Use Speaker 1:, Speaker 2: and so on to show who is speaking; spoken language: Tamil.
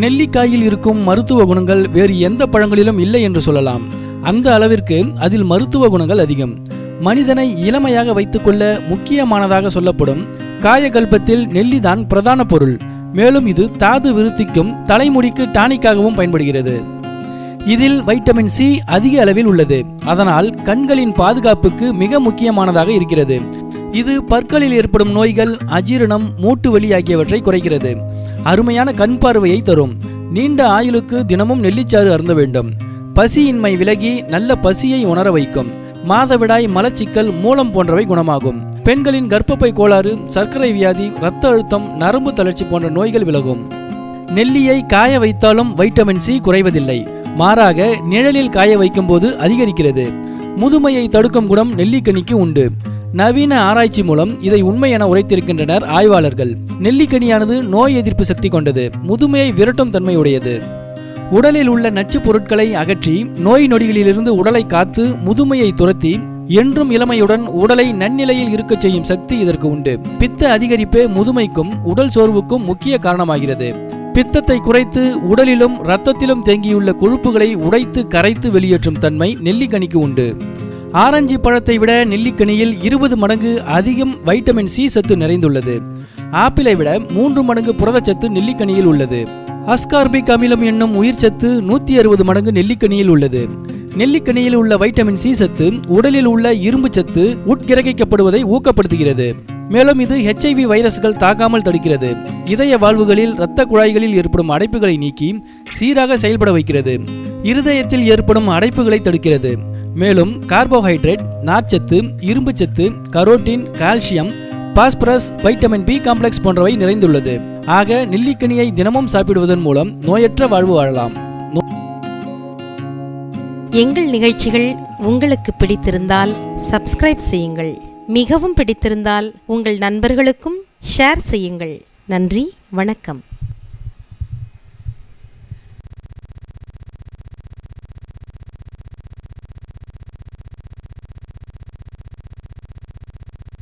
Speaker 1: நெல்லிக்காயில் இருக்கும் மருத்துவ குணங்கள் வேறு எந்த பழங்களிலும் இல்லை என்று சொல்லலாம். அந்த அளவிற்கு அதில் மருத்துவ குணங்கள் அதிகம். மனிதனை இளமையாக வைத்துக்கொள்ள முக்கியமானதாக சொல்லப்படும் காயகல்பத்தில் நெல்லிதான் பிரதான பொருள். மேலும் இது தாது விருத்திக்கும் தலைமுடிக்கு டானிக்காகவும் பயன்படுகிறது. இதில் வைட்டமின் சி அதிக அளவில் உள்ளது. அதனால் கண்களின் பாதுகாப்புக்கு மிக முக்கியமானதாக இருக்கிறது. இது பற்களில் ஏற்படும் நோய்கள், அஜீரணம், மூட்டு வலி ஆகியவற்றை குறைக்கிறது. அருமையான கண் பார்வையை தரும். நீண்ட ஆயுளுக்கு தினமும் நெல்லிச்சாறு அருந்த வேண்டும். பசியின்மை விலகி நல்ல பசியை உணர வைக்கும். மாதவிடாய், மலச்சிக்கல், மூலம் போன்றவை குணமாகும். பெண்களின் கர்ப்பப்பை கோளாறு, சர்க்கரை வியாதி, இரத்த அழுத்தம், நரம்பு தளர்ச்சி போன்ற நோய்கள் விலகும். நெல்லியை காய வைத்தாலும் வைட்டமின் சி குறைவதில்லை. மாறாக நிழலில் காய வைக்கும் போது அதிகரிக்கிறது. முதுமையை தடுக்கும் குணம் நெல்லிக்கனிக்கு உண்டு. நவீன ஆராய்ச்சி மூலம் இதை உண்மை என உரைத்திருக்கின்றனர் ஆய்வாளர்கள். நெல்லிக்கனியானது நோய் எதிர்ப்பு சக்தி கொண்டது. முதுமையை விரட்டும் தன்மையுடையது. உடலில் உள்ள நச்சு பொருட்களை அகற்றி நோய் நொடிகளிலிருந்து உடலை காத்து முதுமையை துரத்தி என்றும் இளமையுடன் உடலை நன்னிலையில் இருக்கச் செய்யும் சக்தி இதற்கு உண்டு. பித்த அதிகரிப்பே முதுமைக்கும் உடல் சோர்வுக்கும் முக்கிய காரணமாகிறது. பித்தத்தை குறைத்து உடலிலும் இரத்தத்திலும் தேங்கியுள்ள கொழுப்புகளை உடைத்து கரைத்து வெளியேற்றும் தன்மை நெல்லிக்கனிக்கு உண்டு. ஆரஞ்சு பழத்தை விட நெல்லிக்கனியில் 20 மடங்கு அதிகம் வைட்டமின் சி சத்து நிறைந்துள்ளது. ஆப்பிளை விட 3 மடங்கு புரதச்சத்து நெல்லிக்கனியில் உள்ளது. அஸ்கார்பிக் அமிலம் என்னும் உயிர் சத்து 160 மடங்கு நெல்லிக்கனியில் உள்ளது. நெல்லிக்கனியில் உள்ள வைட்டமின் சி சத்து உடலில் உள்ள இரும்பு சத்து உட்கிரகிக்கப்படுவதை ஊக்கப்படுத்துகிறது. மேலும் இது HIV வைரஸ்கள் தாக்காமல் தடுக்கிறது. இதய வாழ்வுகளில் இரத்த குழாய்களில் ஏற்படும் அடைப்புகளை நீக்கி சீராக செயல்பட வைக்கிறது. இருதயத்தில் ஏற்படும் அடைப்புகளை தடுக்கிறது. மேலும் கார்போஹைட்ரேட், நார்ச்சத்து, இரும்பு சத்து, carotene, calcium, phosphorus, vitamin B complex போன்றவை நிறைந்துள்ளது. ஆக நெல்லிக்கனியை தினமும் சாப்பிடுவதன் மூலம் நோயற்ற வாழ்வு வாழலாம்.
Speaker 2: எங்கள் நிகழ்ச்சிகள் உங்களுக்கு பிடித்திருந்தால் சப்ஸ்கிரைப் செய்யுங்கள். மிகவும் பிடித்திருந்தால் உங்கள் நண்பர்களுக்கும் ஷேர் செய்யுங்கள். நன்றி, வணக்கம்.